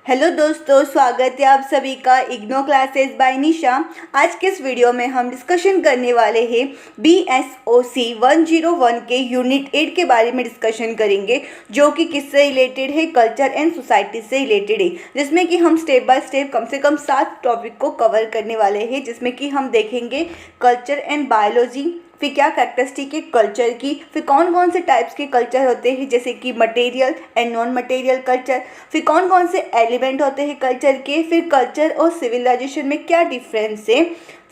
Hello दोस्तों, स्वागत है आप सभी का इग्नो क्लासेस बाय निशा। आज के इस वीडियो में हम डिस्कशन करने वाले हैं BSOC 101 के यूनिट 8 के बारे में डिस्कशन करेंगे, जो कि किससे रिलेटेड है, कल्चर एंड सोसाइटी से रिलेटेड है, जिसमें कि हम स्टेप बाय स्टेप कम से कम 7 टॉपिक को कवर करने वाले हैं, जिसमें कि हम देखेंगे कल्चर एंड बायोलॉजी, फिर क्या कैरेक्टरिस्टिक है कल्चर की, फिर कौन कौन से टाइप्स के कल्चर होते हैं जैसे कि material and non material culture, फिर कौन कौन से एलिमेंट होते हैं कल्चर के, फिर कल्चर और सिविलाइजेशन में क्या डिफरेंस है।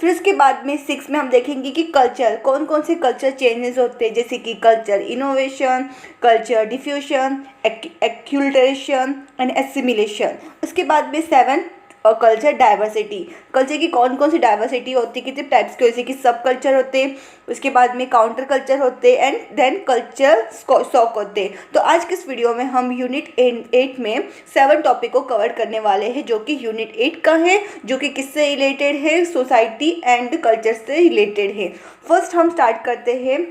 फिर उसके बाद में 6 में हम देखेंगे कि कल्चर कौन कौन से कल्चर चेंजेस होते हैं, जैसे कि culture innovation, culture diffusion, acculturation and assimilation. उसके बाद में 7 और कल्चर डाइवर्सिटी, कल्चर की कौन कौन सी डाइवर्सिटी होती है, कितने टाइप्स के, जैसे कि सब कल्चर होते हैं, उसके बाद में काउंटर कल्चर होते हैं एंड देन कल्चर शॉक होते हैं। तो आज के इस वीडियो में हम यूनिट 8 में 7 टॉपिक को कवर करने वाले हैं, जो कि यूनिट 8 का है, जो कि किससे रिलेटेड है, सोसाइटी एंड कल्चर से रिलेटेड है। फर्स्ट हम स्टार्ट करते हैं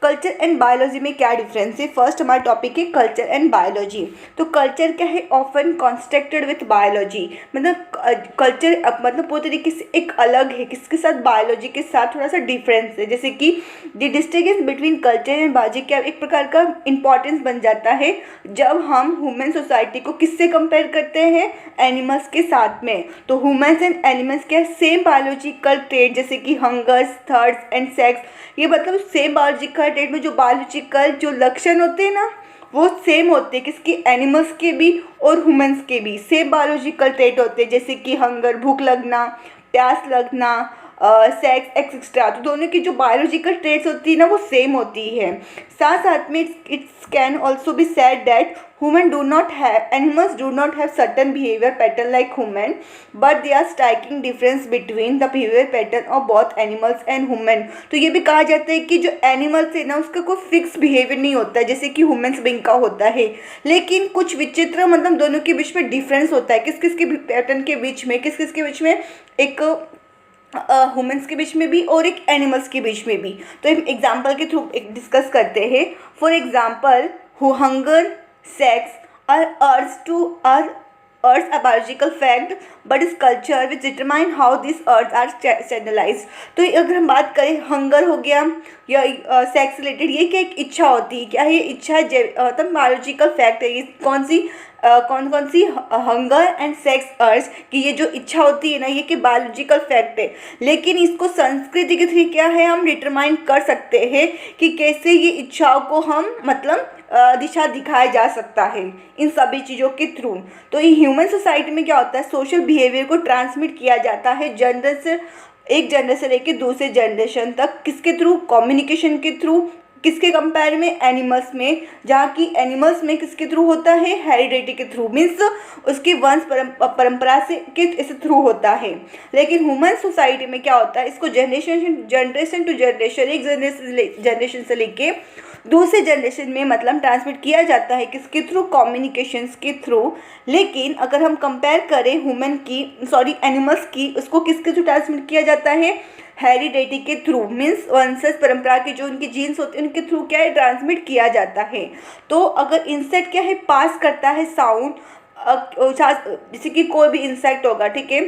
कल्चर एंड बायोलॉजी में क्या डिफरेंस है। फर्स्ट हमारा टॉपिक है कल्चर एंड बायोलॉजी। तो कल्चर क्या है, ऑफन कॉन्स्ट्रक्टेड विथ बायोलॉजी, मतलब कल्चर मतलब पूरी तरीके से एक अलग है, किसके साथ, बायोलॉजी के साथ थोड़ा सा डिफरेंस है। जैसे कि the distinguish between culture and biology क्या एक प्रकार का इंपॉर्टेंस बन जाता है जब हम ह्यूमन सोसाइटी को किससे कंपेयर करते हैं, एनिमल्स के साथ में। तो ह्यूमन्स एंड एनिमल्स क्या सेम बायोलॉजिकल ट्रेट, जैसे कि हंगर, थर्स्ट एंड सेक्स, ये मतलब सेम बायोलॉजिकल ट्रेट में जो बायोलॉजिकल जो लक्षण होते हैं ना, वो सेम होते हैं, किसकी, एनिमल्स के भी और ह्यूमंस के भी सेम बायोलॉजिकल ट्रेट होते हैं, जैसे कि हंगर, भूख लगना, प्यास लगना, सेक्स एक्सेट्रा। तो दोनों की जो बायोलॉजिकल ट्रेट्स होती है ना, वो सेम होती है। साथ साथ में it's can also be said that animals do not have certain behavior pattern like human, but they are striking difference between the behavior pattern of both animals and human। तो ये भी कहा जाता है कि जो एनिमल्स है ना, उसका कोई फिक्स बिहेवियर नहीं होता है, जैसे कि ह्यूमन्स बीइंग का होता है, लेकिन कुछ विचित्र मतलब दोनों के बीच में डिफरेंस होता है, किस किस के पैटर्न के बीच में, किस किस के बीच में, एक ह्यूमन्स के बीच में भी और एक एनिमल्स के बीच में भी। तो एक एग्जाम्पल के थ्रू एक डिस्कस करते हैं। For example, hunger, sex are urge to urge a biological fact, but is culture which determine how these urges are channelized। तो अगर हम बात करें, हंगर हो गया या सेक्स रिलेटेड, ये क्या एक इच्छा होती है, क्या ये इच्छा मतलब बायोलॉजिकल फैक्ट है, ये कौन सी हंगर एंड सेक्स अर्ज की ये जो इच्छा होती है ना, ये कि बायोलॉजिकल फैक्ट है, लेकिन इसको संस्कृति के थ्रू क्या है, हम डिटरमाइन कर सकते हैं कि कैसे ये इच्छाओं को हम मतलब दिशा दिखाया जा सकता है इन सभी चीज़ों के थ्रू। तो ये ह्यूमन सोसाइटी में क्या होता है, सोशल बिहेवियर को ट्रांसमिट किया जाता है एक जनरेशन से लेकर दूसरे जनरेशन तक, किसके थ्रू, कम्युनिकेशन के थ्रू, किसके कंपेयर में, एनिमल्स में, जहाँ की एनिमल्स में किसके थ्रू होता है, हेरिडिटी के थ्रू, मीन्स उसकी वंश परंपरा से के इस थ्रू होता है। लेकिन ह्यूमन सोसाइटी में क्या होता है, इसको जनरेशन टू जनरेशन, एक जनरेशन से लेके दूसरे जनरेशन में मतलब ट्रांसमिट किया जाता है, किसके थ्रू, कम्युनिकेशंस के थ्रू। लेकिन अगर हम कंपेयर करें एनिमल्स की, उसको किसके थ्रू ट्रांसमिट किया जाता है, हेरिडिटी के थ्रू, मीन्स वंशज परंपरा के जो उनके जीन्स होते हैं उनके थ्रू क्या है, ट्रांसमिट किया जाता है। तो अगर इंसेक्ट क्या है, पास करता है साउंड, जैसे कि कोई भी इंसेक्ट होगा, ठीक है,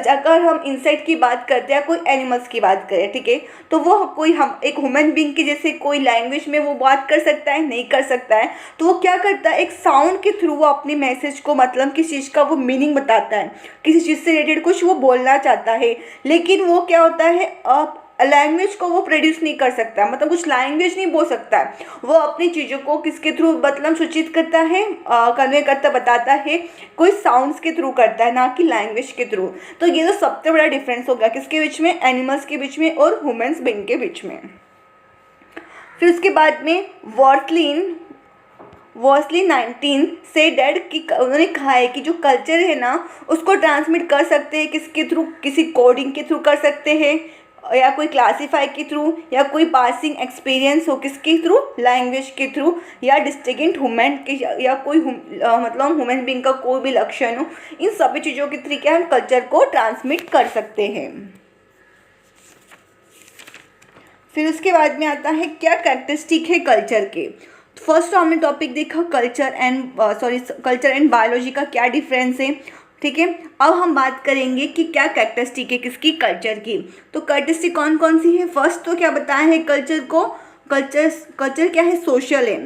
अगर हम इंसेक्ट की बात करते हैं, कोई एनिमल्स की बात करें, ठीक है, तो वो कोई हम एक ह्यूमन बीइंग की जैसे कोई लैंग्वेज में वो बात कर सकता है, नहीं कर सकता है, तो वो क्या करता है, एक साउंड के थ्रू वो अपनी मैसेज को, मतलब किस चीज़ का वो मीनिंग बताता है, किसी चीज़ से रिलेटेड कुछ वो बोलना चाहता है, लेकिन वो क्या होता है, लैंग्वेज को वो प्रोड्यूस नहीं कर सकता, मतलब कुछ लैंग्वेज नहीं बोल सकता है, वो अपनी चीज़ों को किसके थ्रू मतलब सूचित करता है, कन्वे करता, बताता है, कोई साउंड्स के थ्रू करता है, ना कि लैंग्वेज के थ्रू। तो ये तो सबसे बड़ा डिफरेंस होगा किसके बीच में, एनिमल्स के बीच में और ह्यूमन्स बीइंग के बीच में। फिर उसके बाद में वॉर्सली 19 से डेड की उन्होंने कहा है कि जो कल्चर है ना, उसको ट्रांसमिट कर सकते हैं किसके थ्रू, किसी कोडिंग के थ्रू कर सकते हैं, या कोई क्लासीफाई के थ्रू, या कोई पासिंग एक्सपीरियंस हो किसके थ्रू, लैंग्वेज के थ्रू, या डिस्टिंक्ट ह्यूमन के, या कोई मतलब ह्यूमन बीइंग का कोई भी लक्षण हो, इन सभी चीज़ों के थ्रू क्या हम कल्चर को ट्रांसमिट कर सकते हैं। फिर उसके बाद में आता है क्या कैरेक्टरिस्टिक है कल्चर के। फर्स्ट हमने टॉपिक देखा कल्चर एंड बायोलॉजी का क्या डिफरेंस है, ठीक है। अब हम बात करेंगे कि क्या कैरेक्टरिस्टिक है किसकी, कल्चर की। तो कैरेक्टरिस्टिक कौन कौन सी है। फर्स्ट तो क्या बताया है कल्चर को, कल्चर क्या है, सोशल है।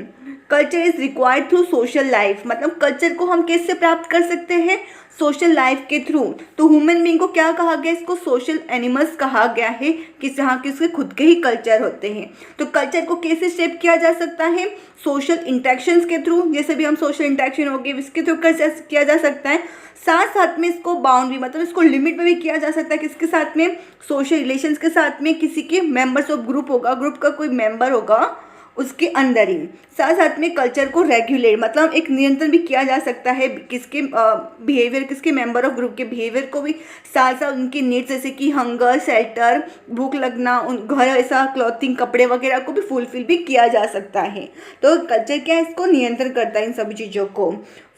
Culture is required through social life, मतलब कल्चर को हम कैसे प्राप्त कर सकते हैं, सोशल लाइफ के थ्रू। तो ह्यूमन बीइंग को क्या कहा गया, इसको सोशल एनिमल्स कहा गया है कि जहाँ के उसके खुद के ही कल्चर होते हैं। तो कल्चर को कैसे शेप किया जा सकता है, सोशल इंटरेक्शंस के थ्रू, जैसे भी हम सोशल इंटरेक्शन हो गए इसके थ्रू किया जा सकता है। साथ साथ में इसको बाउंड्री मतलब इसको लिमिट में भी किया जा सकता है, किसके साथ में, सोशल रिलेशंस के साथ में, किसी के मेंबर्स ऑफ ग्रुप होगा, ग्रुप का कोई मेंबर होगा उसके अंदर ही। साथ साथ में कल्चर को रेगुलेट मतलब एक नियंत्रण भी किया जा सकता है, किसके बिहेवियर, किसके मेंबर ऑफ ग्रुप के बिहेवियर को भी, साथ साथ उनकी नीड्स जैसे कि हंगर, शेल्टर, भूख लगना, उन घर ऐसा क्लॉथिंग, कपड़े वगैरह को भी फुलफिल भी किया जा सकता है। तो कल्चर क्या है, इसको नियंत्रण करता है इन सभी चीज़ों को।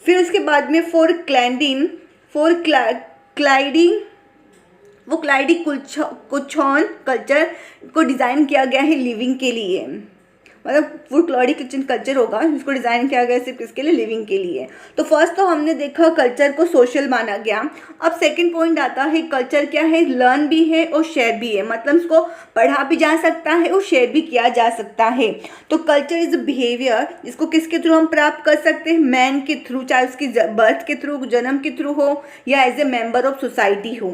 फिर उसके बाद में वो क्लाइडी कुछौन कल्चर को डिज़ाइन किया गया है लिविंग के लिए, मतलब वो क्लॉडी किचन कल्चर होगा जिसको डिज़ाइन किया गया सिर्फ इसके लिए, लिविंग के लिए। तो फर्स्ट तो हमने देखा कल्चर को सोशल माना गया। अब सेकंड पॉइंट आता है कल्चर क्या है, लर्न भी है और शेयर भी है, मतलब इसको पढ़ा भी जा सकता है और शेयर भी किया जा सकता है। तो कल्चर इज बिहेवियर, इसको किसके थ्रू हम प्राप्त कर सकते हैं, मैन के थ्रू, चाहे उसकी बर्थ के थ्रू, जन्म के थ्रू हो, या as a member of society हो,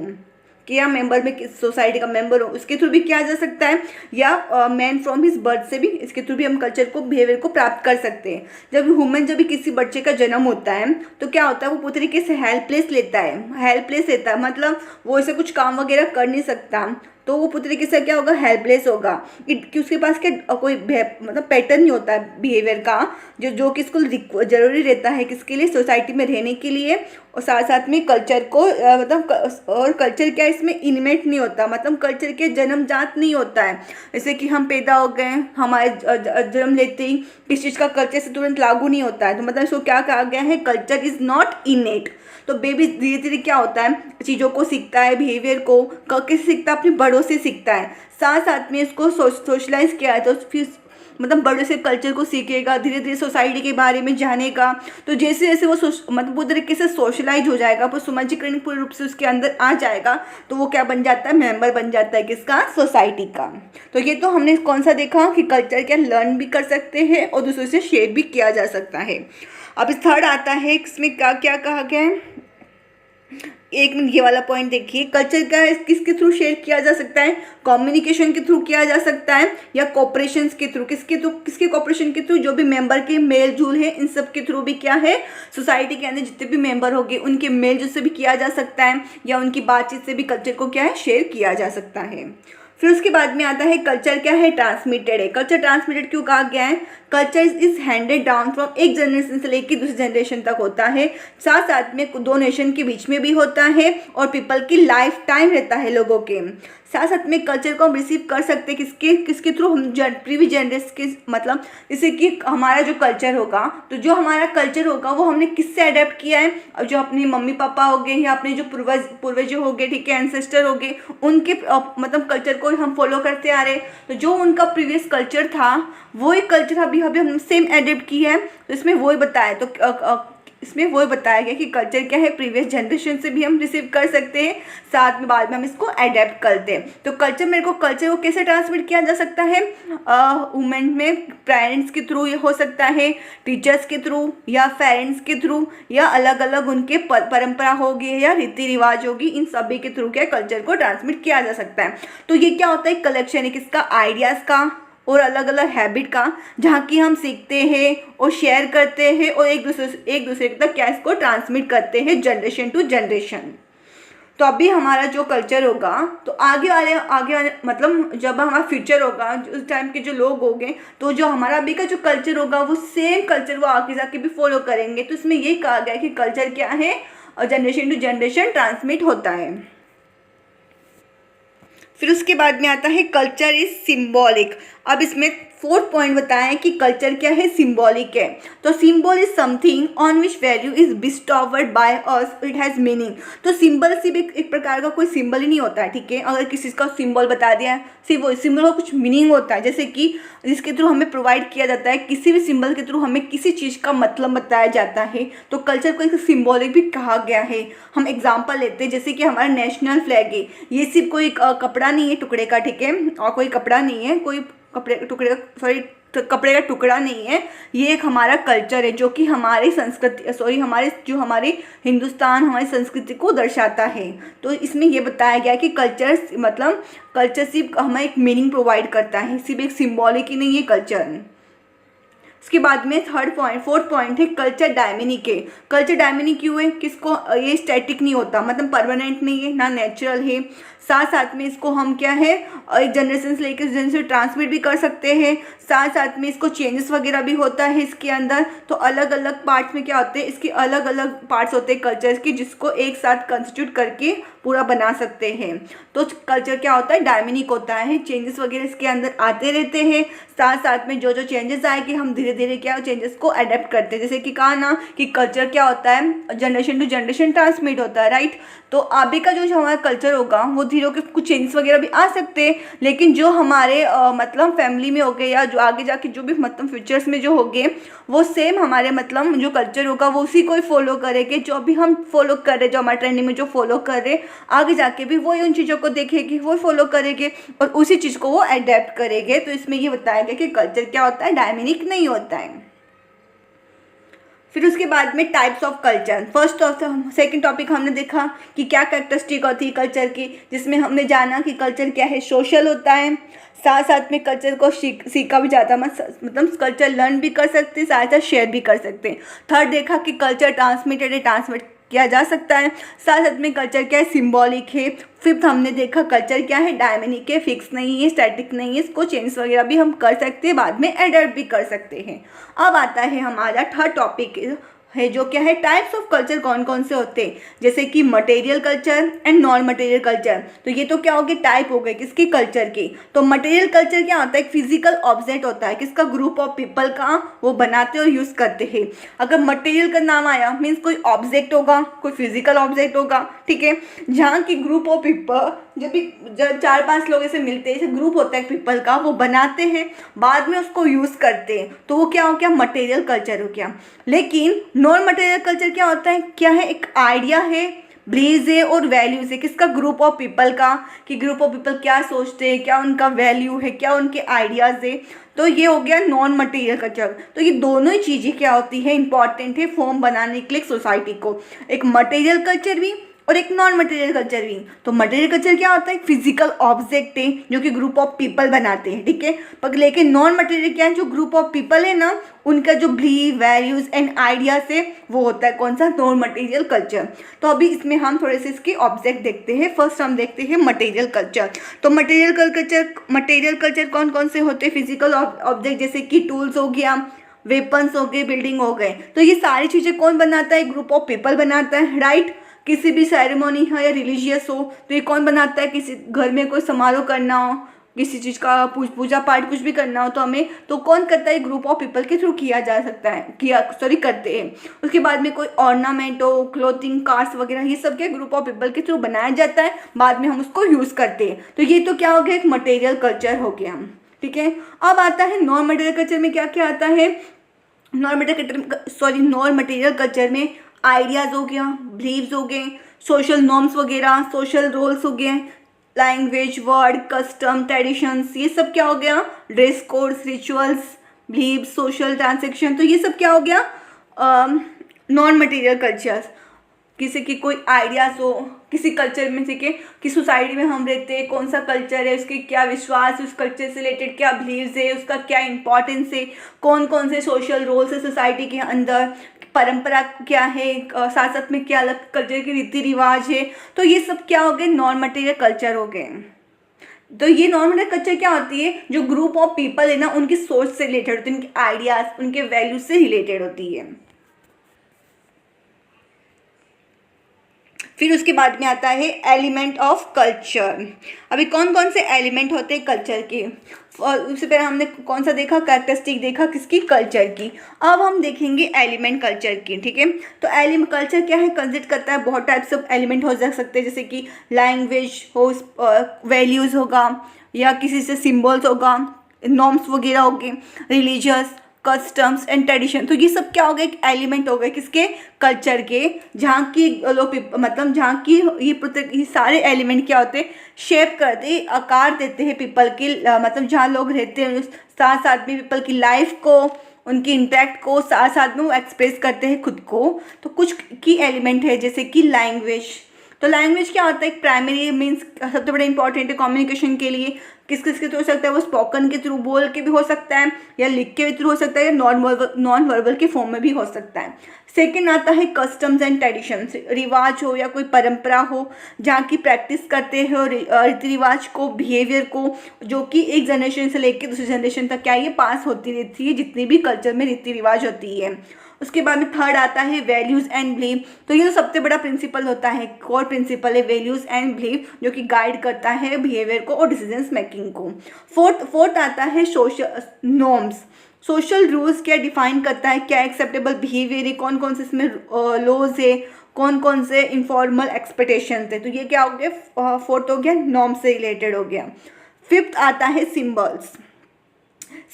कि या मेंबर में सोसाइटी का मेंबर हो उसके थ्रू भी किया जा सकता है, या मैन फ्रॉम हिज बर्थ से भी इसके थ्रू भी हम कल्चर को, बिहेवियर को प्राप्त कर सकते हैं। जब भी किसी बच्चे का जन्म होता है तो क्या होता है, वो पूरी तरीके से हेल्पलेस लेता है, मतलब वो ऐसे कुछ काम वगैरह कर नहीं सकता, तो वो पूरी तरीके से क्या होगा, हेल्पलेस होगा कि उसके पास क्या कोई मतलब पैटर्न नहीं होता है बिहेवियर का, जो कि इसको जरूरी रहता है किसके लिए, सोसाइटी में रहने के लिए। और साथ साथ में कल्चर को और कल्चर क्या इसमें इनमेट नहीं होता, मतलब कल्चर के जन्मजात नहीं होता है। जैसे कि हम पैदा हो गए, हमारे जन्म लेते ही किस चीज़ का कल्चर से तुरंत लागू नहीं होता है, तो मतलब इसको क्या कहा गया है, कल्चर इज़ नॉट इनेट। तो बेबी धीरे धीरे क्या होता है, चीज़ों को सीखता है, बिहेवियर को कैसे सीखता है, अपने बड़ों से सीखता है। साथ साथ में इसको सोशलाइज किया है, तो फिर मतलब बड़ों से कल्चर को सीखेगा, धीरे धीरे सोसाइटी के बारे में जानेगा। तो जैसे जैसे वो मतलब वो तरीके से सोशलाइज हो जाएगा, वो समाजीकरण पूर्ण रूप से उसके अंदर आ जाएगा, तो वो क्या बन जाता है, मेंबर बन जाता है किसका, सोसाइटी का। तो ये तो हमने कौन सा देखा कि कल्चर क्या लर्न भी कर सकते हैं और दूसरों से शेयर भी किया जा सकता है। अब इस थर्ड आता है, इसमें क्या क्या कहा गया है, एक मिनट ये वाला पॉइंट देखिए, कल्चर का किसके थ्रू शेयर किया जा सकता है, कम्युनिकेशन के थ्रू किया जा सकता है, या कॉपरेशन के थ्रू, किसके कॉपरेशन के थ्रू, जो भी मेंबर के मेल जूल है इन सब के थ्रू भी क्या है, सोसाइटी के अंदर जितने भी मेंबर होंगे उनके मेल जूल से भी किया जा सकता है, या उनकी बातचीत से भी कल्चर को क्या है, शेयर किया जा सकता है। फिर उसके बाद में आता है कल्चर क्या है, ट्रांसमिटेड है। कल्चर ट्रांसमिटेड क्यों कहा गया है, culture is handed down from एक जनरेशन से लेकर दूसरी जनरेशन तक होता है, साथ साथ में दो नेशन के बीच में भी होता है, और पीपल की लाइफ टाइम रहता है लोगों के। साथ साथ में कल्चर को हम रिसीव कर सकते हैं किसके थ्रू, हम प्रीवियस जनरेशन के, मतलब जैसे कि हमारा जो कल्चर होगा, तो जो हमारा कल्चर होगा वो हमने किससे अडेप्ट किया है, अब जो अपने मम्मी पापा हो गए या अपने जो पूर्वज हो गए, ठीक है, एंसेस्टर हो गए, उनके मतलब कल्चर को हम फॉलो करते आ रहे हैं। तो जो उनका प्रीवियस कल्चर था वही कल्चर अभी हम सेम अडेप्ट किया है, तो इसमें वही बताया, तो इसमें वही बताया गया कि कल्चर क्या है, प्रीवियस जनरेशन से भी हम रिसीव कर सकते हैं, साथ में बाद में हम इसको अडेप्ट करते हैं। तो कल्चर को कैसे ट्रांसमिट किया जा सकता है, वुमेन में पेरेंट्स के थ्रू ये हो सकता है, टीचर्स के थ्रू, या पेरेंट्स के थ्रू, या अलग अलग उनके परंपरा होगी या रीति रिवाज होगी, इन सभी के थ्रू क्या कल्चर को ट्रांसमिट किया जा सकता है। तो ये क्या होता है, कलेक्शन है किसका, आइडियाज़ का और अलग अलग हैबिट का, जहाँ की हम सीखते हैं और शेयर करते हैं और एक दूसरे तक क्या इसको ट्रांसमिट करते हैं, जनरेशन टू जनरेशन। तो अभी हमारा जो कल्चर होगा, तो आगे वाले मतलब जब हमारा फ्यूचर होगा, उस टाइम के जो लोग होंगे, तो जो हमारा अभी का जो कल्चर होगा वो सेम कल्चर वो आगे जाके भी फॉलो करेंगे। तो इसमें यही कहा गया कि कल्चर क्या है, जनरेशन टू जनरेशन ट्रांसमिट होता है। फिर उसके बाद में आता है कल्चर इज सिंबॉलिक। अब इसमें फोर्थ पॉइंट बताया है कि कल्चर क्या है, सिंबॉलिक है। तो symbol is something on which value is bestowed by us, it has meaning. तो सिंबल सिर्फ एक प्रकार का कोई सिंबल ही नहीं होता है, ठीक है। अगर किसी का सिंबल बता दिया है, सिर्फ वो सिंबल का कुछ मीनिंग होता है, जैसे कि जिसके थ्रू हमें प्रोवाइड किया जाता है, किसी भी सिंबल के थ्रू हमें किसी चीज़ का मतलब बताया जाता है, तो कल्चर को एक सिंबॉलिक भी कहा गया है। हम एग्जाम्पल लेते हैं, जैसे कि हमारा नेशनल फ्लैग है, ये सिर्फ कोई कपड़ा नहीं है टुकड़े का, ठीक है, और कोई कपड़ा नहीं है, कोई कपड़े का टुकड़ा नहीं है, ये एक हमारा कल्चर है जो कि हमारी संस्कृति हमारे हिंदुस्तान, हमारी संस्कृति को दर्शाता है। तो इसमें ये बताया गया है कि कल्चर सिर्फ हमें एक मीनिंग प्रोवाइड करता है, सिर्फ एक सिंबॉलिक ही नहीं है कल्चर। उसके बाद में फोर्थ पॉइंट है कल्चर डायनेमिक है। कल्चर डायनेमिक क्यों है, किसको, ये स्टैटिक नहीं होता, मतलब परमानेंट नहीं है, ना नेचुरल है। साथ में इसको हम क्या है, एक जनरेशन से लेकर जनरेशन ट्रांसमिट भी कर सकते हैं। साथ में इसको चेंजेस वगैरह भी होता है इसके अंदर। तो अलग अलग पार्ट्स में क्या होते हैं, इसके अलग अलग पार्ट्स होते हैं कल्चर के, जिसको एक साथ कंस्टिट्यूट करके पूरा बना सकते हैं। तो कल्चर क्या होता है, डायनेमिक होता है, चेंजेस वगैरह इसके अंदर आते रहते हैं। साथ में जो चेंजेस आएंगे हम धीरे धीरे क्या चेंजेस को अडेप्ट करते हैं। जैसे कि कहा ना कि कल्चर क्या होता है, जनरेशन टू जनरेशन ट्रांसमिट होता है, राइट। तो अभी का जो हमारा कल्चर होगा वो धीरे होकर कुछ चेंजेस वगैरह भी आ सकते हैं, लेकिन जो हमारे मतलब फैमिली में हो गए या जो आगे जाके जो भी मतलब फ्यूचर्स में जो होंगे वो सेम हमारे मतलब जो कल्चर होगा वो उसी को ही फॉलो करेंगे, जो अभी हम फॉलो कर रहे, जो हमारे ट्रेंडिंग में जो फॉलो कर रहे, आगे जाके भी वो उन चीज़ों को देखेंगे, वो फॉलो करेंगे और उसी चीज़ को वो अडेप्ट करेंगे। तो इसमें ये बताया गया कि कल्चर क्या होता है, डायनेमिक नहीं होता है। फिर उसके बाद में types of culture, second topic हमने देखा कि क्या कैरेक्टरिस्टिक होती है कल्चर की, जिसमें हमने जाना कि कल्चर क्या है, सोशल होता है। साथ में कल्चर को सीखा भी जाता है, मतलब कल्चर लर्न भी कर सकते हैं, साथ शेयर भी कर सकते हैं। थर्ड देखा कि कल्चर ट्रांसमिट किया जा सकता है। साथ में कल्चर क्या है, सिंबॉलिक है। फिफ्थ हमने देखा कल्चर क्या है, डायनेमिक है, फिक्स नहीं है, स्टैटिक नहीं है, इसको चेंज वगैरह भी हम कर सकते हैं, बाद में एडप्ट भी कर सकते हैं। अब आता है हमारा थर्ड टॉपिक है जो क्या है, टाइप्स ऑफ कल्चर कौन कौन से होते हैं, जैसे कि material culture and non material culture. तो ये तो क्या हो गए, टाइप हो गए किसकी, कल्चर की। तो मटेरियल कल्चर क्या होता है, एक फिजिकल ऑब्जेक्ट होता है, किसका, ग्रुप ऑफ पीपल का, वो बनाते और यूज़ करते हैं। अगर मटेरियल का नाम आया मीन्स कोई ऑब्जेक्ट होगा, कोई फिजिकल ऑब्जेक्ट होगा, ठीक है, जहाँ की ग्रुप ऑफ पीपल जब 4-5 लोग ऐसे मिलते हैं, जैसे ग्रुप होता है पीपल का, वो बनाते हैं, बाद में उसको यूज़ करते हैं, तो वो क्या हो गया, मटेरियल कल्चर हो गया। लेकिन नॉन मटेरियल कल्चर क्या होता है, क्या है, एक आइडिया है, ब्लीव्स है और वैल्यूज है, किसका, ग्रुप ऑफ पीपल का, कि ग्रुप ऑफ पीपल क्या सोचते हैं, क्या उनका वैल्यू है, क्या उनके आइडियाज़ है। तो ये हो गया नॉन मटेरियल कल्चर। तो ये दोनों ही चीज़ें क्या होती है, इंपॉर्टेंट है फॉर्म बनाने के लिए सोसाइटी को, एक मटेरियल कल्चर भी और एक नॉन मटेरियल कल्चर भी। तो मटेरियल कल्चर क्या होता है, फिजिकल ऑब्जेक्ट है जो कि ग्रुप ऑफ पीपल बनाते हैं, ठीक है, पर लेकिन नॉन मटेरियल क्या है, जो ग्रुप ऑफ पीपल है ना, उनका जो बिलीव, वैल्यूज एंड आइडियाज है वो होता है कौन सा, नॉन मटेरियल कल्चर। तो अभी इसमें हम थोड़े से इसके ऑब्जेक्ट देखते हैं। फर्स्ट हम देखते हैं मटेरियल कल्चर। तो मटेरियल कल्चर कौन कौन से होते हैं, फिजिकल ऑब्जेक्ट जैसे कि टूल्स हो गया, वेपन्स हो गए, बिल्डिंग हो गए। तो ये सारी चीज़ें कौन बनाता है, ग्रुप ऑफ पीपल बनाता है, राइट। किसी भी सेरेमोनी हो या रिलीजियस हो तो ये कौन बनाता है, किसी घर में कोई समारोह करना हो, किसी चीज़ का पूजा पाठ कुछ भी करना हो तो हमें तो कौन करता है, ग्रुप ऑफ पीपल के थ्रू किया जा सकता है, करते हैं। उसके बाद में कोई ऑर्नामेंट हो, क्लोथिंग, कार्स वगैरह, ये सब क्या ग्रुप ऑफ पीपल के थ्रू बनाया जाता है, बाद में हम उसको यूज़ करते हैं। तो ये तो क्या हो गया, एक मटेरियल कल्चर हो गया, ठीक है। अब आता है नॉन मटेरियल कल्चर में क्या क्या आता है। नॉन मटेरियल कल्चर में आइडियाज़ हो गया, बिलीव्स हो गए, सोशल नॉर्म्स वगैरह, सोशल रोल्स हो गए, लैंग्वेज, वर्ड, कस्टम, ट्रेडिशंस, ये सब क्या हो गया, dress codes, rituals, beliefs, social transaction. तो ये सब क्या हो गया, नॉन मटेरियल कल्चर्स। किसी की कोई आइडियाज़ हो, किसी कल्चर में से कि सोसाइटी में हम रहते हैं, कौन सा कल्चर है, उसके क्या विश्वास, उस कल्चर से रिलेटेड क्या बिलीव्स है, उसका क्या इंपॉर्टेंस है, कौन कौन से सोशल रोल्स है सोसाइटी के अंदर, परंपरा क्या है, साथ साथ में क्या अलग कल्चर के रीति रिवाज है। तो ये सब क्या हो गए, नॉन मटेरियल कल्चर हो गए। तो ये नॉन मटेरियल कल्चर क्या होती है, जो ग्रुप ऑफ पीपल है ना, उनकी सोच से रिलेटेड होती है, उनके आइडियाज़, उनके वैल्यूज से रिलेटेड होती है। फिर उसके बाद में आता है एलिमेंट ऑफ कल्चर। अभी कौन कौन से एलिमेंट होते हैं कल्चर के, और उससे पहले हमने कौन सा देखा, कैरेक्टरिस्टिक देखा किसकी, कल्चर की। अब हम देखेंगे एलिमेंट कल्चर की, ठीक है। तो एलिमेंट कल्चर क्या है, कंसिस्ट करता है बहुत टाइप्स ऑफ एलिमेंट हो जा सकते हैं, जैसे कि लैंग्वेज हो, वैल्यूज़ होगा, या किसी से सिम्बल्स होगा, नॉर्म्स वगैरह हो गए, रिलीजियस, कस्टम्स एंड ट्रेडिशन। तो ये सब क्या हो गए, एक एलिमेंट हो गए किसके, कल्चर के, जहाँ की लोग मतलब जहाँ की ये सारे एलिमेंट क्या होते हैं, शेप करते, आकार देते हैं पीपल की, मतलब जहाँ लोग रहते हैं साथ साथ में पीपल की लाइफ को, उनकी इंटैक्ट को साथ साथ में वो एक्सप्रेस करते हैं खुद को। तो कुछ की एलिमेंट है जैसे कि लैंग्वेज। तो लैंग्वेज क्या होता है, एक प्राइमरी मीन्स सबसे बड़ा इंपॉर्टेंट है कम्युनिकेशन के लिए। किस किस के थ्रू हो सकता है, वो स्पोकन के थ्रू, बोल के भी हो सकता है, या लिख के भी थ्रू हो सकता है, या नॉन वर्बल के फॉर्म में भी हो सकता है। सेकेंड आता है कस्टम्स एंड ट्रेडिशंस, रिवाज हो या कोई परंपरा हो जहाँ की प्रैक्टिस करते हैं रीति रिवाज को, बिहेवियर को, जो कि एक जनरेशन से लेकर दूसरी जनरेशन तक क्या ये पास होती रहती है, जितनी भी कल्चर में रीति रिवाज होती है। उसके बाद में थर्ड आता है वैल्यूज़ एंड बिलीफ। तो ये तो सबसे बड़ा प्रिंसिपल होता है, कोर प्रिंसिपल है वैल्यूज़ एंड बिलीफ, जो कि गाइड करता है बिहेवियर को और डिसीजंस मेकिंग को। फोर्थ आता है सोशल नॉर्म्स, सोशल रूल्स क्या डिफाइन करता है, क्या एक्सेप्टेबल बिहेवियर है, कौन कौन से इसमें लॉज है, कौन कौन से इनफॉर्मल एक्सपेक्टेशन थे। तो ये क्या हो गया, फोर्थ हो गया, नॉर्म से रिलेटेड हो गया। फिफ्थ आता है सिम्बल्स।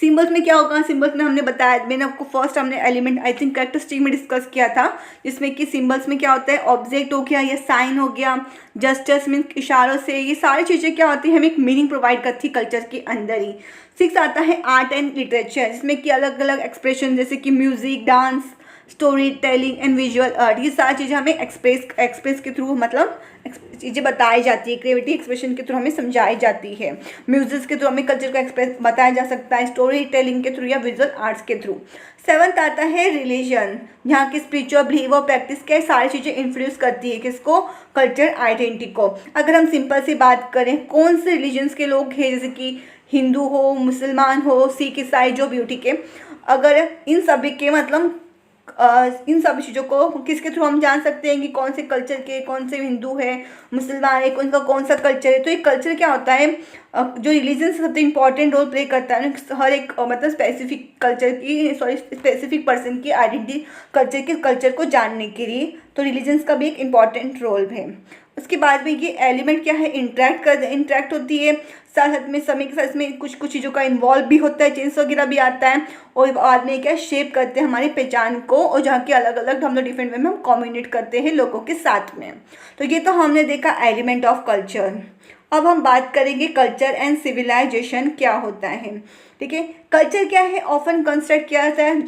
सिंबल्स में क्या होगा, सिंबल्स में हमने बताया, मैंने आपको फर्स्ट हमने एलिमेंट आई थिंक कैरेक्टरिस्टिक में डिस्कस किया था, जिसमें कि सिंबल्स में क्या होता है, ऑब्जेक्ट हो गया या साइन हो गया, जस्टिस मीन्स इशारों से, ये सारी चीज़ें क्या होती है हमें एक मीनिंग प्रोवाइड करती है कल्चर के अंदर ही। सिक्स आता है आर्ट एंड लिटरेचर, जिसमें कि अलग अलग एक्सप्रेशन जैसे कि music, dance, story telling and visual art, ये सारी चीज़ें हमें एक्सप्रेस के थ्रू मतलब चीज़ें बताई जाती है, क्रिएटिविटी एक्सप्रेशन के थ्रू हमें समझाई जाती है। म्यूजिक के थ्रू हमें कल्चर का एक्सप्रेस बताया जा सकता है, स्टोरी टेलिंग के थ्रू या विजुअल आर्ट्स के थ्रू। सेवंथ आता है रिलीजन, जहाँ की स्पिरिचुअल बिलीव और प्रैक्टिस क्या सारी चीज़ें इन्फ्लुएंस करती है किसको, कल्चर आइडेंटिटी को। अगर हम सिंपल सी बात करें, कौन से रिलीजन्स के लोग हैं, जैसे कि हिंदू हो, मुसलमान हो, सिख, ईसाई, जो भी ठीक है, अगर इन सभी के मतलब इन सब चीज़ों को किसके थ्रू हम जान सकते हैं कि कौन से कल्चर के, कौन से हिंदू है, मुसलमान है, उनका कौन सा कल्चर है। तो ये कल्चर क्या होता है, जो रिलीजन से सबसे इंपॉर्टेंट रोल प्ले करता है हर एक मतलब स्पेसिफिक कल्चर की स्पेसिफिक पर्सन की आइडेंटिटी कल्चर को जानने के लिए। तो रिलीजन्स का भी एक इम्पॉर्टेंट रोल है। उसके बाद में ये एलिमेंट क्या है, इंटरेक्ट होती है साथ साथ में, समय के साथ में कुछ कुछ चीज़ों का इन्वॉल्व भी होता है, चेंज वगैरह भी आता है, और बाद में क्या शेप करते हैं हमारी पहचान को, और जहाँ के अलग अलग हम लोग डिफरेंट वे में हम कम्युनिकेट करते हैं लोगों के साथ में। तो ये तो हमने देखा एलिमेंट ऑफ कल्चर। अब हम बात करेंगे कल्चर एंड सिविलाइजेशन क्या होता है, ठीक है। कल्चर क्या है, ऑफन कंस्ट्रक्ट किया जाता है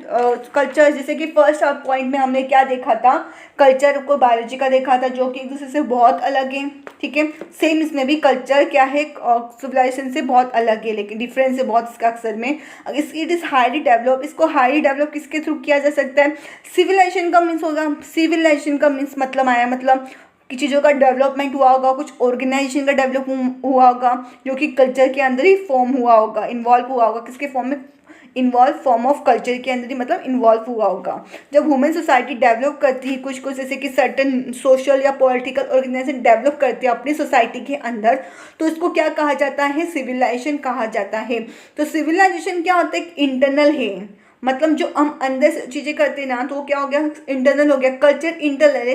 कल्चर, जैसे कि फर्स्ट पॉइंट में हमने क्या देखा था, कल्चर को बायोलॉजी का देखा था, जो कि एक दूसरे से बहुत अलग है, ठीक है। सेम इसमें भी कल्चर क्या है, सिविलाइजेशन से बहुत अलग है, लेकिन डिफरेंस है बहुत इसका अक्सर में। इट इज़ हाईली डेवलप, इसको हाईली डेवलप किसके थ्रू किया जा सकता है, सिविलाइजेशन का मीन्स होगा, सिविलाइजेशन का मीन्स मतलब आया मतलब कि चीज़ों का डेवलपमेंट हुआ होगा, कुछ ऑर्गेनाइजेशन का डेवलप हुआ होगा, जो कि कल्चर के अंदर ही फॉर्म हुआ होगा, इन्वॉल्व हुआ होगा, किसके फॉर्म में, इन्वॉल्व फॉर्म ऑफ कल्चर के अंदर ही मतलब इन्वॉल्व हुआ होगा। जब ह्यूमन सोसाइटी डेवलप करती है कुछ कुछ, जैसे कि सर्टन सोशल या पॉलिटिकल ऑर्गेनाइजेशन डेवलप करती है अपनी सोसाइटी के अंदर, तो इसको क्या कहा जाता है, सिविलाइजेशन कहा जाता है। तो सिविलाइजेशन क्या होता है, इंटरनल है, मतलब जो हम अंदर से चीज़ें करते हैं ना, तो वो क्या हो गया, इंटरनल हो गया। कल्चर इंटरनल,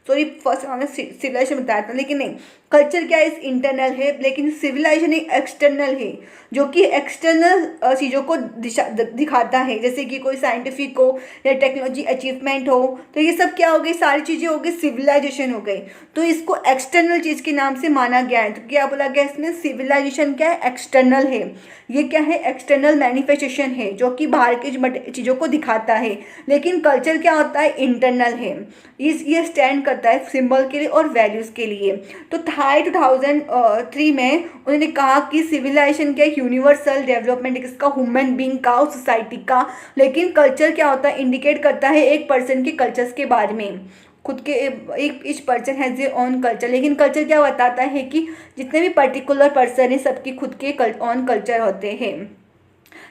सॉरी फर्स्ट हमने सिविलाइजेशन बताया था, लेकिन नहीं, कल्चर क्या है, इस इंटरनल है, लेकिन सिविलाइजेशन एक एक्सटर्नल है, जो कि एक्सटर्नल चीज़ों को दिखाता है, जैसे कि कोई साइंटिफिक हो या टेक्नोलॉजी अचीवमेंट हो, तो ये सब क्या हो गई, सारी चीज़ें हो गई सिविलाइजेशन हो गई। तो इसको एक्सटर्नल चीज़ के नाम से माना गया है। तो क्या बोला गया इसमें, सिविलाइजेशन क्या है, एक्सटर्नल है, ये क्या है, एक्सटर्नल मैनिफेस्टेशन है, जो कि बाहर की चीज़ों को दिखाता है। लेकिन कल्चर क्या होता है, इंटरनल है, ये स्टैंड करता है सिंबल के लिए और वैल्यूज़ के लिए। तो 2003 में उन्होंने कहा कि सिविलाइजेशन क्या है, यूनिवर्सल डेवलपमेंट किसका, ह्यूमन बीइंग का और सोसाइटी का। लेकिन कल्चर क्या होता है, इंडिकेट करता है एक पर्सन के कल्चर्स के बारे में, खुद के एक each person has a own culture. लेकिन कल्चर क्या बताता है कि जितने भी पर्टिकुलर पर्सन है सबके खुद के ओन कल्चर होते हैं।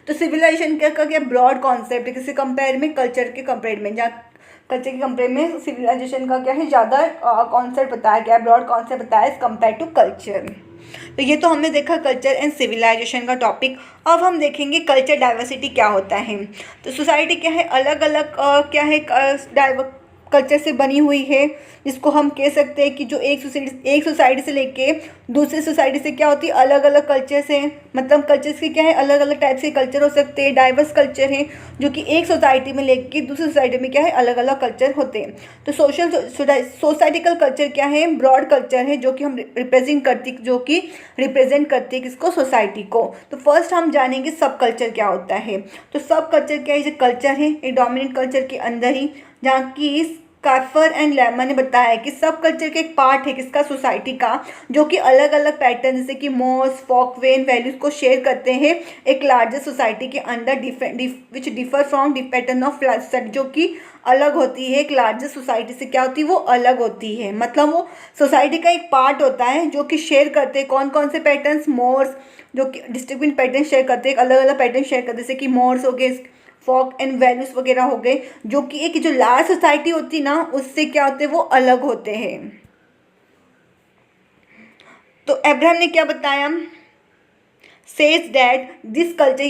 तो सिविलाइजेशन का क्या ब्रॉड कॉन्सेप्ट है, किसी कंपेयर में कल्चर के कंपेयर में, जहाँ कल्चर के कंपेयर में सिविलाइजेशन का क्या है, ज़्यादा कॉन्सेप्ट बताया गया है, ब्रॉड कॉन्सेप्ट बताया है कंपेयर टू कल्चर। तो ये तो हमने देखा कल्चर एंड सिविलाइजेशन का टॉपिक। अब हम देखेंगे कल्चर डाइवर्सिटी क्या होता है। तो सोसाइटी क्या है, अलग अलग क्या है कल्चर से बनी हुई है, जिसको हम कह सकते हैं कि जो एक सोसाइटी से लेके दूसरी सोसाइटी से क्या होती है, अलग अलग कल्चर्स हैं। मतलब कल्चर्स के क्या है, अलग अलग टाइप्स के कल्चर हो सकते हैं, डाइवर्स कल्चर हैं, जो कि एक सोसाइटी में लेके दूसरी सोसाइटी में क्या है, अलग अलग कल्चर होते हैं। तो सोसाइटिकल कल्चर क्या है, ब्रॉड कल्चर है, जो कि हम रिप्रेजेंट करती है किसको, सोसाइटी को। तो फर्स्ट हम जानेंगे सब कल्चर क्या होता है। तो सब कल्चर क्या है, जो कल्चर है एक डोमिनेंट कल्चर के अंदर ही, जहाँ की काफर एंड लेमन ने बताया कि सब कल्चर का एक पार्ट है किसका, सोसाइटी का, जो कि अलग अलग पैटर्न जैसे कि मोर्स, फोकवे एंड वैल्यूज को शेयर करते हैं एक लार्जर सोसाइटी के अंदर, विच differ from pattern of society, जो कि अलग होती है एक लार्जर सोसाइटी से, क्या होती है वो अलग होती है। मतलब वो सोसाइटी का एक पार्ट होता है जो कि शेयर करते हैं कौन कौन से पैटर्न्स, मोर्स, जो कि डिस्टिंक्ट पैटर्न शेयर करते हैं, अलग अलग पैटर्न शेयर करते हैं, जैसे कि मोर्स हो गए, फॉक एंड वैल्यूज वगैरह हो गए, जो कि एक जो लार्ज सोसाइटी होती है ना उससे क्या होते हैं, वो अलग होते हैं। तो अब्राहम ने क्या बताया, सेज दैट दिस कल्चर,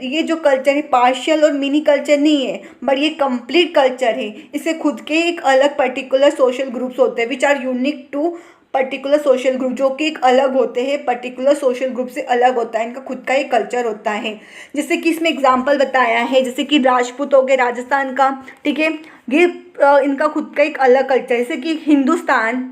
ये जो कल्चर है पार्शियल और मिनी कल्चर नहीं है, बट ये कंप्लीट कल्चर है। इसे खुद के एक अलग पर्टिकुलर सोशल ग्रुप्स होते हैं which are unique to particular social group, जो कि एक अलग होते हैं, पर्टिकुलर सोशल ग्रुप से अलग होता है, इनका खुद का एक कल्चर होता है। जैसे कि इसमें एग्जांपल बताया है, जैसे कि राजपूत हो गए राजस्थान का, ठीक है, ये इनका खुद का एक अलग कल्चर है। जैसे कि हिंदुस्तान,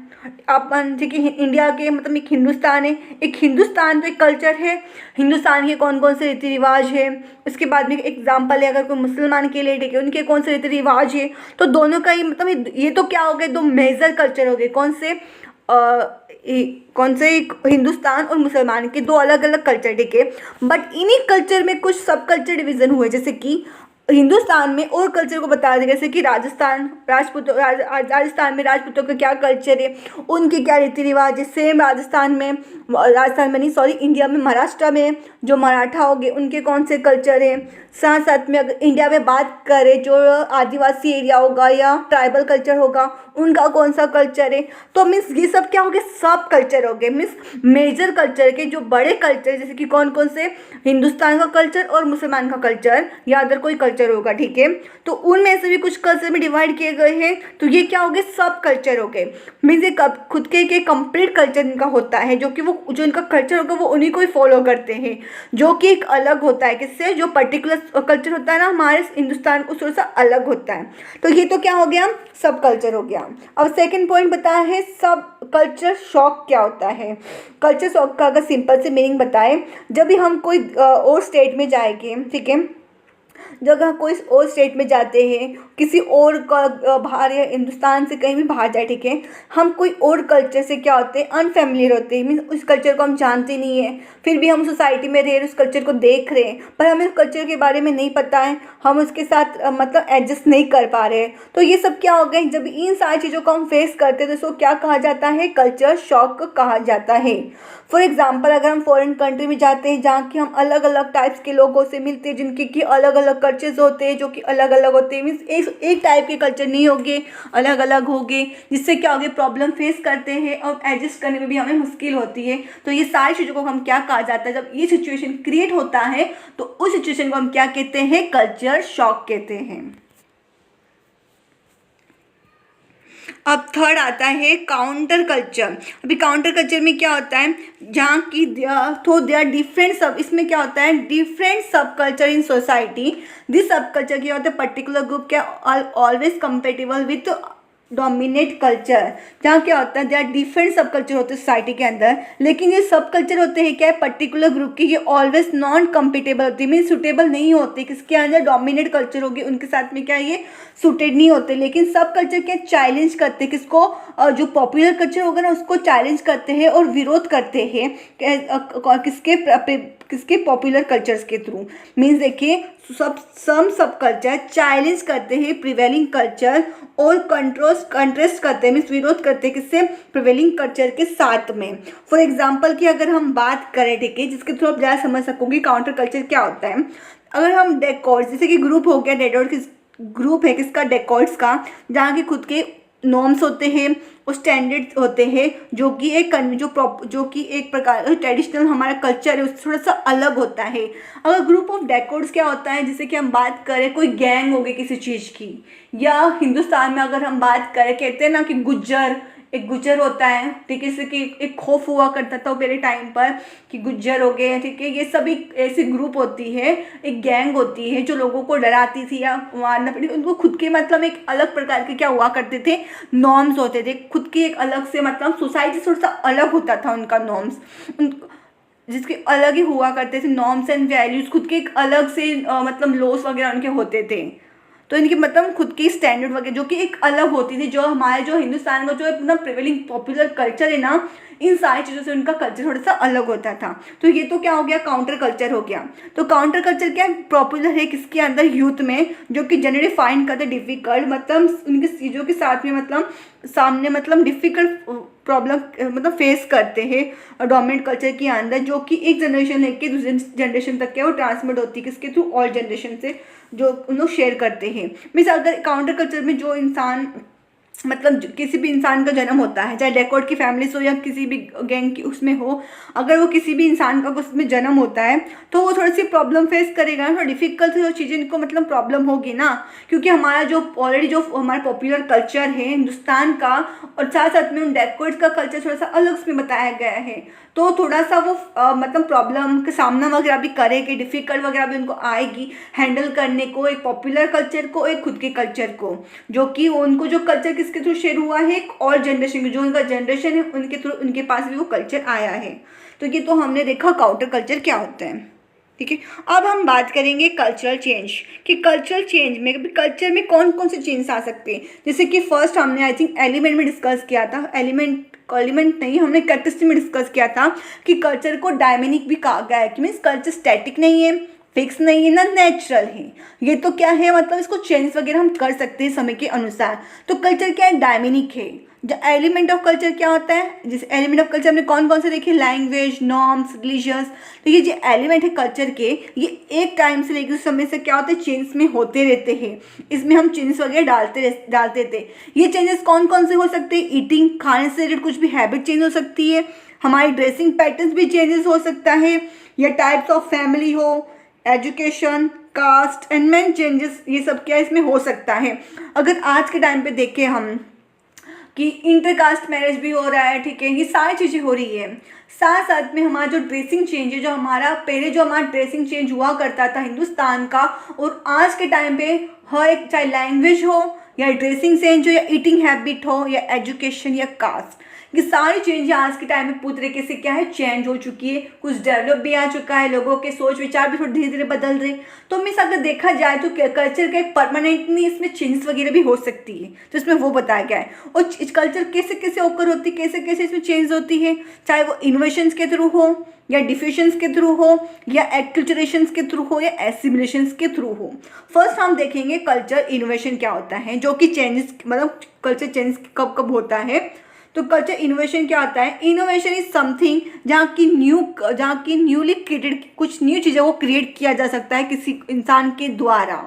अपन जैसे कि इंडिया के मतलब एक हिंदुस्तान है, एक हिंदुस्तान तो एक कल्चर है, हिंदुस्तान के कौन कौन से रीति रिवाज है। उसके बाद में एग्जाम्पल है अगर कोई मुसलमान के लिए, ठीक है, उनके कौन से रीति रिवाज है। तो दोनों का ही मतलब ये तो क्या हो गए, दो मेजर कल्चर हो गए, कौन से हिंदुस्तान और मुसलमान के दो अलग अलग कल्चर, ठीक है। बट इन्हीं कल्चर में कुछ सब कल्चर डिवीजन हुए, जैसे कि हिंदुस्तान में और कल्चर को बता दें, जैसे कि राजस्थान में राजपूतों का क्या कल्चर है, उनके क्या रीति रिवाज है। सेम राजस्थान में नहीं सॉरी इंडिया में महाराष्ट्र में जो मराठा हो गए उनके कौन से कल्चर है। साथ साथ में अगर इंडिया में बात करें जो आदिवासी एरिया होगा या ट्राइबल कल्चर होगा उनका कौन सा कल्चर है। तो मीन्स ये सब क्या हो गए, सब कल्चर हो गए, मीन्स मेजर कल्चर के जो बड़े कल्चर जैसे कि कौन कौन से, हिंदुस्तान का कल्चर और मुसलमान का कल्चर या अदर कोई कल्चर होगा, ठीक है। तो उनमें से भी कुछ कल्चर में डिवाइड किए गए हैं, तो ये क्या हो गए, सब कल्चर हो गए। मीन्स ये खुद के कंप्लीट कल्चर इनका होता है, जो कि वो जो इनका कल्चर होगा वो उन्हीं को ही फॉलो करते हैं, जो कि एक अलग होता है किससे, जो पर्टिकुलर कल्चर होता है ना हमारे हिंदुस्तान को थोड़ा सा अलग होता है। तो ये तो क्या हो गया, सब कल्चर हो गया। अब सेकंड पॉइंट बताया है सब कल्चर शॉक क्या होता है। कल्चर शॉक का अगर सिंपल से मीनिंग बताए, जब भी हम कोई और स्टेट में जाएंगे, ठीक है, जब हम कोई और स्टेट में जाते हैं, किसी और बाहर या हिंदुस्तान से कहीं भी बाहर जाए, ठीक है, हम कोई और कल्चर से क्या होते हैं, अनफेमिलियर होते हैं, मीन्स उस कल्चर को हम जानते नहीं है, फिर भी हम सोसाइटी में रह रहे उस कल्चर को देख रहे हैं, पर हमें उस कल्चर के बारे में नहीं पता है, हम उसके साथ मतलब एडजस्ट नहीं कर पा रहे हैं। तो ये सब क्या हो गए, जब इन सारी चीज़ों को हम फेस करते हैं तो इसको क्या कहा जाता है, कल्चर शॉक कहा जाता है। फॉर एग्जाम्पल अगर हम फॉरेन कंट्री में जाते हैं जहाँ कि हम अलग अलग टाइप्स के लोगों से मिलते हैं, जिनके की अलग अलग कल्चर्स होते हैं, जो कि अलग अलग होते हैं, मीन्स एक टाइप के कल्चर नहीं होंगे, अलग अलग होंगे, जिससे क्या होगी, प्रॉब्लम फेस करते हैं और एडजस्ट करने में भी हमें मुश्किल होती है। तो ये सारी चीज़ों को हम क्या कहा जाता है, जब ये सिचुएशन क्रिएट होता है तो उस सिचुएशन को हम क्या कहते हैं, कल्चर शॉक कहते हैं। अब थर्ड आता है काउंटर कल्चर। अभी काउंटर कल्चर में क्या होता है, जहाँ की तो दे आर डिफरेंट सब, इसमें क्या होता है, डिफरेंट सब कल्चर इन सोसाइटी। दिस सब कल्चर क्या होता है, पर्टिकुलर ग्रुप क्या always compatible with dominate culture, जहाँ क्या होता है, दे आर डिफरेंट सब कल्चर होते हैं सोसाइटी के अंदर, लेकिन ये सब कल्चर होते हैं क्या है, पर्टिकुलर ग्रुप के, ये ऑलवेज नॉन कंपेटेबल होती है, मीन सुटेबल नहीं होते, किसके अंदर, डोमिनेट कल्चर होगी उनके साथ में क्या ये सुटेड नहीं होते। लेकिन सब कल्चर क्या चैलेंज करते हैं किसको, जो पॉपुलर कल्चर होगा ना उसको चैलेंज करते हैं और विरोध करते हैं किसके पॉपुलर कल्चर्स के थ्रू। मीन्स देखिए सब कल्चर चैलेंज करते हैं प्रिवेलिंग कल्चर और कंट्रास्ट करते हैं, मीन्स विरोध करते हैं किससे, प्रिवेलिंग कल्चर के साथ में। फॉर एग्जांपल की अगर हम बात करें, ठीक है, जिसके थ्रू आप ज़्यादा समझ सकोगे काउंटर कल्चर क्या होता है। अगर हम डेकोर जैसे कि ग्रुप हो गया ग्रुप है किसका, डेकोर्ड्स का, जहाँ के खुद के नॉर्म्स होते हैं और स्टैंडर्ड्स होते हैं जो कि एक प्रकार का ट्रेडिशनल हमारा कल्चर है उससे थोड़ा सा अलग होता है। अगर ग्रुप ऑफ डेकोर्ड्स क्या होता है, जैसे कि हम बात करें कोई गैंग होगी किसी चीज़ की, या हिंदुस्तान में अगर हम बात करें, कहते हैं ना कि एक गुज्जर होता है, ठीक है, जैसे कि एक खौफ हुआ करता था पहले टाइम पर कि गुज्जर हो गए, ठीक है, ये सभी ऐसी ग्रुप होती है, एक गैंग होती है जो लोगों को डराती थी या मारना पड़ी, उनको खुद के मतलब एक अलग प्रकार के क्या हुआ करते थे, नॉर्म्स होते थे, खुद की एक अलग से मतलब सोसाइटी से थोड़ा सा अलग होता था उनका नॉर्म्स, जिसके अलग ही हुआ करते थे नॉर्म्स एंड वैल्यूज़, खुद के एक अलग से मतलब लॉस वगैरह उनके होते थे। तो इनकी मतलब खुद की स्टैंडर्ड वगैरह जो कि एक अलग होती थी, जो हमारे जो हिंदुस्तान का जो इतना प्रिवेलिंग पॉपुलर कल्चर है ना, इन सारी चीज़ों से उनका कल्चर थोड़ा सा अलग होता था। तो ये तो क्या हो गया, काउंटर कल्चर हो गया। तो काउंटर कल्चर क्या पॉपुलर है किसके अंदर, यूथ में, जो कि जनरली फाइंड करते डिफिकल्ट, मतलब उनकी चीज़ों के साथ में मतलब सामने मतलब डिफिकल्ट प्रॉब्लम मतलब फेस करते हैं डोमिनेंट कल्चर के अंदर, जो कि एक जनरेशन लेके दूसरे जनरेशन तक के वो ट्रांसमिट होती है किसके थ्रू, ऑल जनरेशन से जो उन लोग शेयर करते हैं। मीन्स अगर काउंटर कल्चर में जो इंसान मतलब किसी भी इंसान का जन्म होता है, चाहे डेकोर्ड की फैमिली हो या किसी भी गैंग की उसमें हो, अगर वो किसी भी इंसान का उसमें जन्म होता है तो वो थोड़ी सी प्रॉब्लम फेस करेगा, थोड़ा डिफिकल्ट जो चीज़ें इनको मतलब प्रॉब्लम होगी ना, क्योंकि हमारा जो ऑलरेडी जो हमारा पॉपुलर कल्चर है हिंदुस्तान का, और साथ साथ में उन डेकोर्ड्स का कल्चर थोड़ा सा अलग उसमें बताया गया है, तो थोड़ा सा वो मतलब प्रॉब्लम का सामना वगैरह भी करेगी, डिफ़िकल्ट वगैरह भी उनको आएगी हैंडल करने को, एक पॉपुलर कल्चर को, एक खुद के कल्चर को, जो कि उनको जो कल्चर किसके थ्रू शेयर हुआ है, एक और जनरेशन जो उनका जनरेशन है उनके थ्रू उनके पास भी वो कल्चर आया है। तो ये तो हमने देखा काउंटर कल्चर क्या होता है, ठीक है। अब हम बात करेंगे कल्चरल चेंज, कि कल्चरल चेंज में कल्चर में कौन कौन से चेंज आ सकते हैं। जैसे कि फर्स्ट हमने आई थिंक एलिमेंट में डिस्कस किया था, एलिमेंट नहीं, हमने कैरेक्टरिस्टिक में डिस्कस किया था कि कल्चर को डायनेमिक भी कहा गया है, कि मीन्स कल्चर स्टैटिक नहीं है, फिक्स नहीं है ना, नेचुरल है। ये तो क्या है, मतलब इसको चेंज वगैरह हम कर सकते हैं समय के अनुसार। तो कल्चर क्या है, डायनेमिक है। जो एलिमेंट ऑफ कल्चर क्या होता है, जिस एलिमेंट ऑफ कल्चर हमने कौन कौन से देखे, लैंग्वेज, नॉर्म्स, रिलीजियस। तो ये जो एलिमेंट है कल्चर के, ये एक टाइम से लेकर उस समय से क्या होते हैं, चेंज में होते रहते हैं। इसमें हम चेंजेस वगैरह डालते थे। ये चेंजेस कौन कौन से हो सकते हैं, ईटिंग, खाने से रिलेटेड कुछ भी हैबिट चेंज हो सकती है, हमारी ड्रेसिंग पैटर्न्स भी चेंजेस हो सकता है, या टाइप्स ऑफ फैमिली हो, education, caste and main changes, ये सब क्या इसमें हो सकता है। अगर आज के टाइम पे देखें हम कि इंटरकास्ट मैरिज भी हो रहा है, ठीक है, ये सारी चीज़ें हो रही है। साथ साथ में हमारा जो ड्रेसिंग चेंज है, जो हमारा पहले जो हमारा ड्रेसिंग चेंज हुआ करता था हिंदुस्तान का, और आज के टाइम पे हर एक, चाहे लैंग्वेज हो या ड्रेसिंग सेंस हो या ईटिंग हैबिट हो या एजुकेशन या कास्ट, ये सारी चेंज आज के टाइम में पूरी तरीके से क्या है, चेंज हो चुकी है। कुछ डेवलप भी आ चुका है, लोगों के सोच विचार भी थोड़े धीरे धीरे बदल रहे। तो मीन्स अगर देखा जाए तो कल्चर का एक परमानेंटली इसमें चेंजेस वगैरह भी हो सकती है, तो इसमें वो बताया गया है। और कल्चर कैसे कैसे ओकर होती है, कैसे कैसे इसमें चेंज होती है, चाहे वो इन्वेशंस के थ्रू हो या डिफ्यूजन्स के थ्रू हो या एक्यूलचरेशंस के थ्रू हो या एसिमिलेशंस के थ्रू हो। फर्स्ट हम देखेंगे कल्चर इनोवेशन क्या होता है, जो कि चेंजेस मतलब कल्चर चेंज कब कब होता है। तो कल्चर इनोवेशन क्या होता है, इनोवेशन इज समथिंग जहाँ की न्यूली क्रिएटेड कुछ न्यू चीज़ें वो क्रिएट किया जा सकता है किसी इंसान के द्वारा,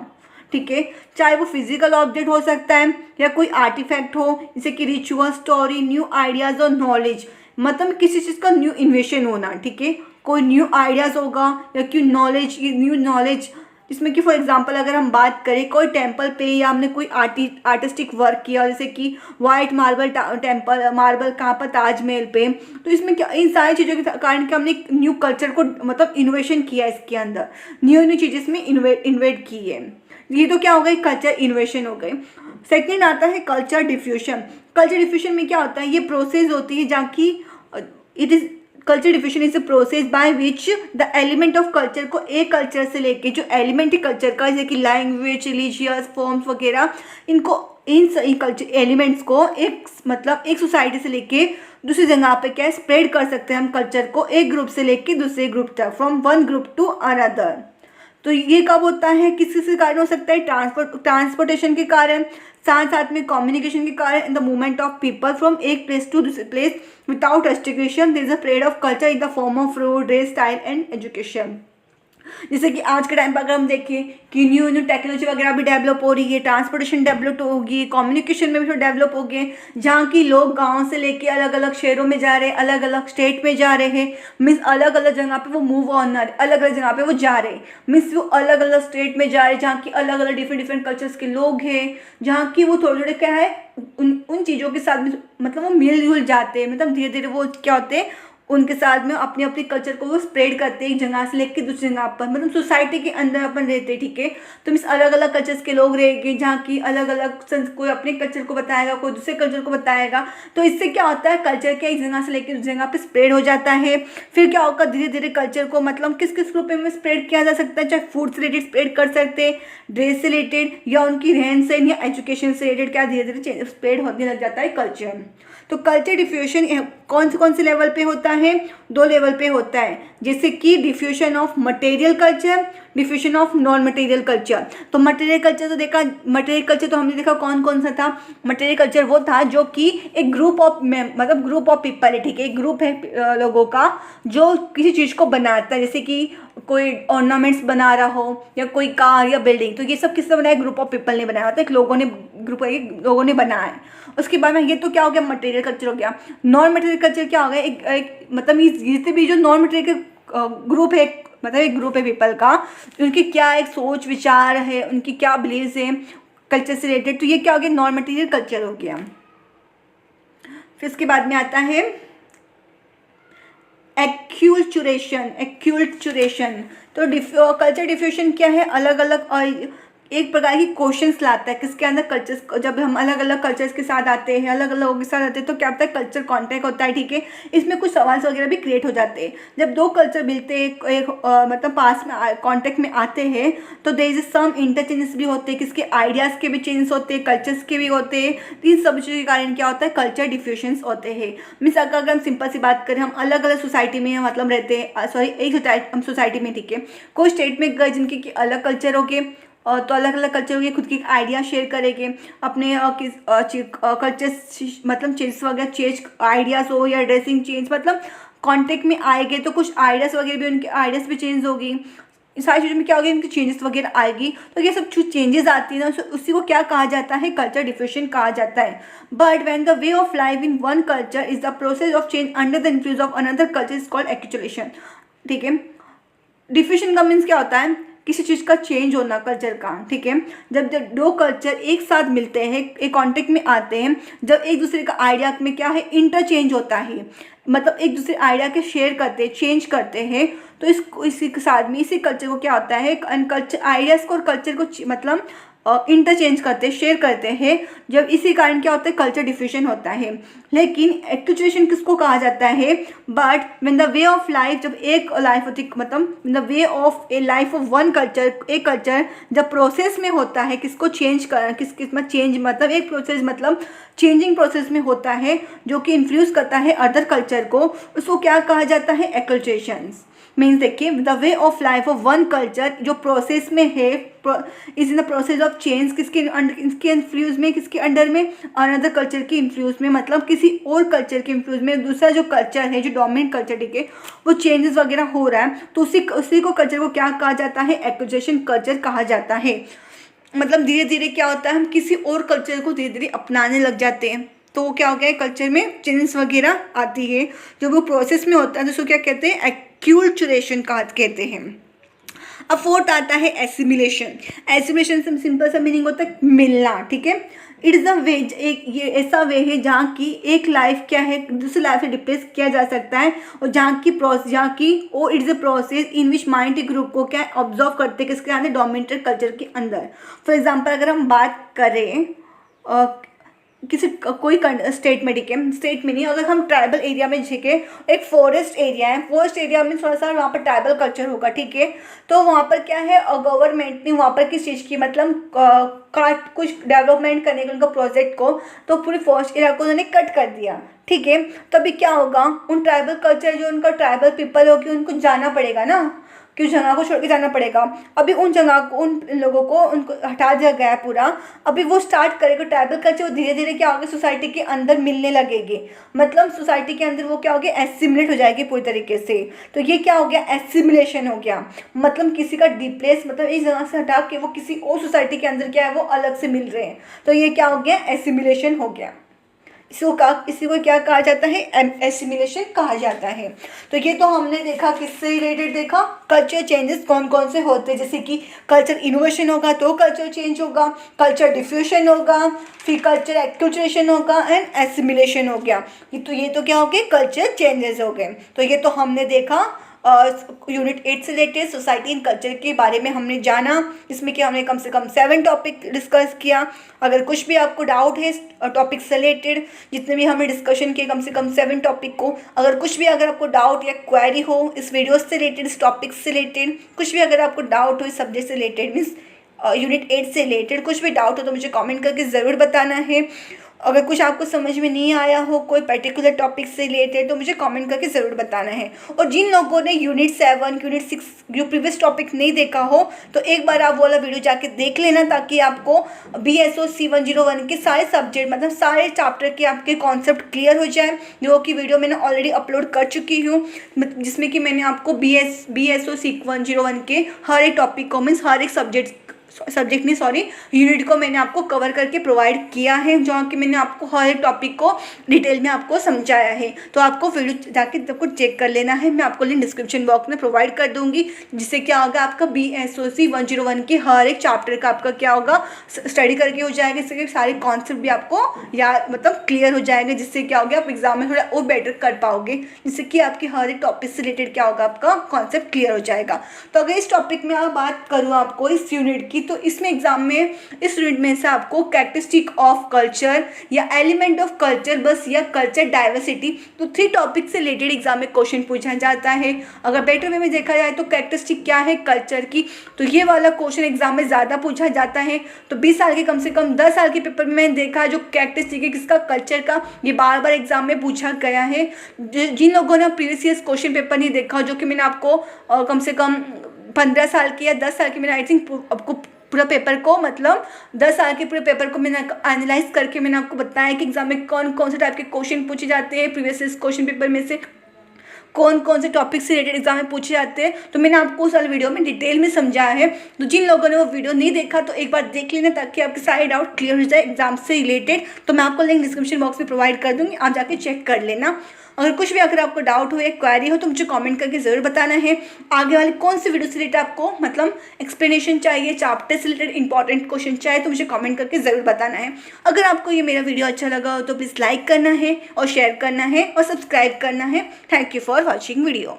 ठीक है, चाहे वो फिजिकल ऑब्जेक्ट हो सकता है या कोई आर्टिफैक्ट हो, जैसे कि रिचुअल, स्टोरी, न्यू आइडियाज़ और नॉलेज, मतलब किसी चीज़ का न्यू इन्वेशन होना, ठीक है, कोई न्यू आइडियाज़ होगा या कोई नॉलेज, न्यू नॉलेज, जिसमें कि फॉर एग्जांपल अगर हम बात करें कोई टेंपल पे या हमने कोई आर्टिस्टिक वर्क किया, जैसे कि वाइट मार्बल कहाँ पर, ताजमहल पे, तो इसमें क्या इन सारी चीज़ों के कारण कि हमने एक न्यू कल्चर को मतलब इन्वेशन किया, इसके अंदर न्यू चीज़ें इसमें इन्वेट की है। ये तो क्या हो गई, कल्चर इन्वेशन हो गई। सेकेंड आता है कल्चर डिफ्यूजन। कल्चर डिफ्यूजन में क्या होता है, ये प्रोसेस होती है जहाँ की it is culture diffusion is a process by which the element of culture को एक कल्चर से लेके जो एलिमेंट है कल्चर का, जैसे कि लैंग्वेज, रिलीजियस फॉर्म्स वगैरह, इनको इन सही कल्चर एलिमेंट्स को एक मतलब एक सोसाइटी से लेके दूसरी जगह पे क्या स्प्रेड कर सकते हैं हम कल्चर को, एक ग्रुप से लेके दूसरे ग्रुप तक, from one group to another. तो ये कब होता है, किसी से कारण हो सकता है, ट्रांसपोर्टेशन के कारण, साथ साथ में कम्युनिकेशन के कारण, in the movement of people from एक प्लेस टू दूसरे place without restriction, there is a period of culture in the form of food, dress, style and education. जैसे कि आज के टाइम पर अगर हम देखें कि न्यू न्यू टेक्नोलॉजी वगैरह भी डेवलप हो रही है, ट्रांसपोर्टेशन डेवलप होगी, कम्युनिकेशन में भी थोड़ा डेवलप हो गए, जहाँ की लोग गांव से लेके अलग अलग शहरों में जा रहे हैं, अलग अलग स्टेट में जा रहे हैं, मीन्स अलग अलग जगह पे वो मूव ऑन, अलग अलग जगह पे वो जा रहे हैं, मीन्स वो अलग अलग स्टेट में जा रहे हैं जहाँ की अलग अलग डिफरेंट डिफरेंट कल्चर्स के लोग हैं, जहाँ की वो थोड़े थोड़े क्या है उन चीज़ों के साथ में मतलब वो मिल जुल जाते हैं, मतलब धीरे धीरे वो क्या होते हैं उनके साथ में अपने अपने कल्चर को वो स्प्रेड करते हैं एक जगह से लेकर दूसरी जगह पर, मतलब सोसाइटी के अंदर अपन रहते हैं, ठीक है। तो मीन्स अलग अलग कल्चर्स के लोग रहेंगे जहाँ की अलग अलग कोई अपने कल्चर को बताएगा, कोई दूसरे कल्चर को बताएगा, तो इससे क्या होता है कल्चर के एक जगह से लेकर दूसरी जगह पर स्प्रेड हो जाता है। फिर क्या होगा धीरे धीरे कल्चर को मतलब किस किस ग्रुप में स्प्रेड किया जा सकता है, चाहे फूड से रिलेटेड स्प्रेड कर सकते हैं, ड्रेस से रिलेटेड या उनकी रहन सहन या एजुकेशन से रिलेटेड क्या धीरे धीरे स्प्रेड होने लग जाता है कल्चर। तो कल्चर डिफ्यूजन कौन से लेवल पे होता है, 2 लेवल पे होता है, जैसे कि diffusion of material culture, diffusion of non material culture. तो मटेरियल कल्चर तो देखा, मटेरियल कल्चर तो हमने देखा कौन कौन सा था। मटेरियल कल्चर वो था जो कि एक ग्रुप ऑफ मतलब ग्रुप ऑफ पीपल है, ठीक है, एक ग्रुप है लोगों का जो किसी चीज़ को बनाता है, जैसे कि कोई ऑर्नामेंट्स बना रहा हो या कोई कार या बिल्डिंग, तो ये सब किसने बनाया, ग्रुप ऑफ पीपल ने बनाया होता है, एक लोगों ने बनाया है। उसके बाद में ये तो क्या हो गया मटेरियल कल्चर हो गया। नॉन मटेरियल कल्चर क्या हो गया, एक मतलब जितने भी जो नॉन मटेरियल के ग्रुप है, मतलब एक ग्रुप है पीपल का, उनकी क्या एक सोच विचार है, उनकी क्या बिलीव्स है कल्चर से रिलेटेड, तो ये क्या हो गया नॉन मटेरियल कल्चर हो गया। फिर इसके बाद में आता है एक्यूल्चुरेशन। तो कल्चर डिफ्यूजन क्या है, अलग अलग एक प्रकार की क्वेश्चंस लाता है किसके अंदर कल्चर्स, जब हम अलग अलग कल्चर्स के साथ आते हैं, अलग अलग लोगों के साथ आते हैं, तो क्या होता है कल्चर कॉन्टेक्ट होता है, ठीक है। इसमें कुछ सवाल वगैरह भी क्रिएट हो जाते हैं। जब 2 कल्चर मिलते हैं एक मतलब पास में कॉन्टेक्ट में आते हैं, तो देयर इज सम इंटरचेंजेस भी होते हैं, किसके आइडियाज़ के भी चेंज होते हैं, कल्चर्स के भी होते हैं। इन सब चीज़ों के कारण क्या होता है कल्चर डिफ्यूजन्स होते हैं। मीन्स अगर हम सिंपल सी बात करें, हम अलग अलग सोसाइटी में मतलब रहते हैं, सॉरी एक सोसाइटी में, ठीक है, कोई स्टेट में गए जिनके अलग कल्चर हो गए, तो अलग अलग कल्चर के खुद की आइडिया शेयर करेंगे, अपने कल्चर मतलब चेंज वगैरह चेंज आइडियाज़ हो या ड्रेसिंग चेंज, मतलब कांटेक्ट में आएंगे तो कुछ आइडियाज़ वगैरह भी उनके आइडियाज़ भी चेंज होगी, सारी चीज़ों में क्या होगी उनकी चेंजेस वगैरह आएगी। तो ये सब जो चेंजेस आती है ना उसी को क्या कहा जाता है कल्चर डिफ्यूजन कहा जाता है। But when the way of life in one culture is the process of change under the influence of another culture is called accumulation, ठीक है। डिफ्यूजन का मीन्स क्या होता है किसी चीज़ का चेंज होना कल्चर का, ठीक है। जब 2 कल्चर एक साथ मिलते हैं, एक कॉन्टेक्ट में आते हैं, जब एक दूसरे का आइडिया में क्या है इंटरचेंज होता है, मतलब एक दूसरे आइडिया के शेयर करते हैं, चेंज करते हैं, तो इसी के साथ में इसी कल्चर को क्या होता है कल्चर आइडियाज़ को और कल्चर को मतलब इंटरचेंज करते हैं, शेयर करते हैं, जब इसी कारण क्या होता है कल्चर डिफ्यूजन होता है। लेकिन एक्यूमुलेशन किसको कहा जाता है, but when the way of life, जब एक लाइफ होती मतलब the way of A life of one culture, एक कल्चर जब प्रोसेस में होता है किसको चेंज कर किस में चेंज मतलब एक प्रोसेस मतलब चेंजिंग प्रोसेस में होता है जो कि इन्फ्लुएंस करता है अदर कल्चर को, उसको क्या कहा जाता है एक्यूमुलेशंस। मीन्स देखिए the way of life of one culture जो प्रोसेस में है is in the process of change, किसके इन्फ्लुएंस में, किसके अंडर में, अनदर कल्चर के इन्फ्लुएंस में, मतलब किसी और कल्चर के इन्फ्लुएंस में दूसरा जो कल्चर है जो डोमिनेंट कल्चर, ठीक है, वो चेंजेस वगैरह हो रहा है, तो उसी को कल्चर को क्या कहा जाता है एक्यूमुलेशन कल्चर कहा जाता है। मतलब धीरे धीरे क्या होता है हम किसी और कल्चर को धीरे धीरे अपनाने लग जाते हैं, तो वो क्या हो गया कल्चर में चेंजेस वगैरह आती है, जो वो प्रोसेस में होता है, जिसको क्या कहते हैं एक्यूमुलेशन कहते हैं। अब 4th आता है एसिमिलेशन। एसिमिलेशन से सिंपल सा मीनिंग होता है मिलना, ठीक है। इट इज़ अ वे, एक ये ऐसा वे है जहाँ की एक लाइफ क्या है दूसरी लाइफ से रिप्लेस किया जा सकता है, और जहाँ की ओ it is a process in which mind group को क्या ऑब्जर्व करते हैं किसके अंदर डोमिनेटेड कल्चर के अंदर। फॉर एग्जाम्पल अगर हम बात करें किसी कोई स्टेट में, ठीक है, स्टेट में नहीं, अगर हम ट्राइबल एरिया में, ठीक है, एक फॉरेस्ट एरिया है, फॉरेस्ट एरिया में थोड़ा सा वहाँ पर ट्राइबल कल्चर होगा, ठीक है, तो वहाँ पर क्या है गवर्नमेंट ने वहाँ पर किस चीज़ की मतलब कुछ डेवलपमेंट करने के उनका प्रोजेक्ट को, तो पूरी फॉरेस्ट एरिया को उन्होंने कट कर दिया, ठीक है। तभी क्या होगा उन ट्राइबल कल्चर जो उनका ट्राइबल पीपल होगी उनको जाना पड़ेगा ना, कि उस जगह को छोड़ के जाना पड़ेगा। अभी उन जगह को उन लोगों को उनको हटा दिया गया है पूरा। अभी वो स्टार्ट करेगा ट्राइबल कल्चर, वो धीरे धीरे क्या होगा सोसाइटी के अंदर मिलने लगेगी, मतलब सोसाइटी के अंदर वो क्या हो गया एसिमुलेट हो जाएगी पूरी तरीके से। तो ये क्या हो गया एसिमुलेशन हो गया, मतलब किसी का डिप्लेस, मतलब इस जगह से हटा के वो किसी और सोसाइटी के अंदर क्या है वो अलग से मिल रहे हैं। तो ये क्या हो गया एसिमुलेशन हो गया। इसी को क्या कहा जाता है एसिमिलेशन कहा जाता है। तो ये तो हमने देखा किससे रिलेटेड देखा, कल्चर चेंजेस कौन कौन से होते हैं, जैसे कि कल्चर इनोवेशन होगा तो कल्चर चेंज होगा, कल्चर डिफ्यूजन होगा, फिर कल्चर एक्यूचुएशन होगा एंड एसिमिलेशन हो गया। तो ये तो क्या हो गए कल्चर चेंजेस हो गए। तो ये तो हमने देखा यूनिट 8 से रिलेटेड सोसाइटी एंड कल्चर के बारे में हमने जाना, इसमें कि हमने कम से कम 7 टॉपिक डिस्कस किया। अगर कुछ भी आपको डाउट है टॉपिक से रिलेटेड, जितने भी हमने डिस्कशन किए कम से कम 7 टॉपिक को, अगर कुछ भी अगर आपको डाउट या क्वेरी हो इस वीडियो से रिलेटेड, इस टॉपिक से रिलेटेड, कुछ भी अगर आपको डाउट हो इस सब्जेक्ट से रिलेटेड, मीन्स यूनिट 8 से रिलेटेड कुछ भी डाउट हो तो मुझे कमेंट करके ज़रूर बताना है। अगर कुछ आपको समझ में नहीं आया हो कोई पर्टिकुलर टॉपिक से रिलेटेड तो मुझे कमेंट करके ज़रूर बताना है। और जिन लोगों ने यूनिट 7 यूनिट 6 जो प्रीवियस टॉपिक नहीं देखा हो तो एक बार आप वो वाला वीडियो जाके देख लेना, ताकि आपको BSOC 101 के सारे सब्जेक्ट मतलब सारे चैप्टर के आपके कॉन्सेप्ट क्लियर हो जाए, जो कि वीडियो मैंने ऑलरेडी अपलोड कर चुकी हूँ, जिसमें कि मैंने आपको BSOC 101 के हर एक टॉपिक को मीन्स हर एक यूनिट को मैंने आपको कवर करके प्रोवाइड किया है, जहाँ कि मैंने आपको हर एक टॉपिक को डिटेल में आपको समझाया है। तो आपको वीडियो जाके सबको चेक कर लेना है, मैं आपको लिंक डिस्क्रिप्शन बॉक्स में प्रोवाइड कर दूंगी, जिससे क्या होगा आपका BSOC 101 के हर एक चैप्टर का आपका क्या होगा स्टडी करके हो जाएगा, इससे सारे कॉन्सेप्ट भी आपको याद मतलब क्लियर हो जाएंगे, जिससे क्या होगा आप एग्जाम में थोड़ा और बेटर कर पाओगे, जिससे कि आपकी हर एक टॉपिक से रिलेटेड क्या होगा आपका कॉन्सेप्ट क्लियर हो जाएगा। तो अगर इस टॉपिक में आप बात करूँ आपको इस यूनिट की, तो इसमें एग्जाम में इस यूनिट में से आपको कैरेक्टरिस्टिक ऑफ कल्चर या एलिमेंट ऑफ कल्चर बस या कल्चर डाइवर्सिटी, तो 3 टॉपिक से रिलेटेड एग्जाम में क्वेश्चन पूछा जाता है। अगर बेटर वे में देखा जाए तो कैरेक्टरिस्टिक क्या है कल्चर की, तो ये वाला क्वेश्चन एग्जाम में ज़्यादा पूछा जाता है। तो 20 साल के कम से कम 10 साल के पेपर में मैंने देखा जो कैरेक्टरिस्टिक है किसका कल्चर का, ये बार बार एग्जाम में पूछा गया है। जिन लोगों ने प्रीवियस ईयर क्वेश्चन पेपर नहीं देखा, जो कि मैंने आपको कम से कम 15 साल की या 10 साल की मैंने आई थिंक आपको पूरा पेपर को मतलब 10 साल के पूरे पेपर को मैंने एनालाइज करके मैंने आपको बताया कि एग्जाम में कौन कौन से टाइप के क्वेश्चन पूछे जाते हैं, प्रीवियस ईयर क्वेश्चन पेपर में से कौन कौन से टॉपिक से रिलेटेड एग्जाम में पूछे जाते हैं। तो मैंने आपको उस वाले वीडियो में डिटेल में समझाया है। तो जिन लोगों ने वो वीडियो नहीं देखा तो एक बार देख लेना, ताकि आपके सारे डाउट क्लियर हो जाए एग्जाम से रिलेटेड। तो मैं आपको लिंक डिस्क्रिप्शन बॉक्स में प्रोवाइड कर दूँगी, आप जाके चेक कर लेना। अगर कुछ भी अगर आपको डाउट हो या क्वेरी हो तो मुझे कमेंट करके ज़रूर बताना है। आगे वाले कौन से वीडियो से रिलेटेड आपको मतलब एक्सप्लेनेशन चाहिए, चैप्टर से रिलेटेड इंपॉर्टेंट क्वेश्चन चाहिए, तो मुझे कमेंट करके ज़रूर बताना है। अगर आपको ये मेरा वीडियो अच्छा लगा हो तो प्लीज़ लाइक करना है और शेयर करना है और सब्सक्राइब करना है। Thank you for watching video.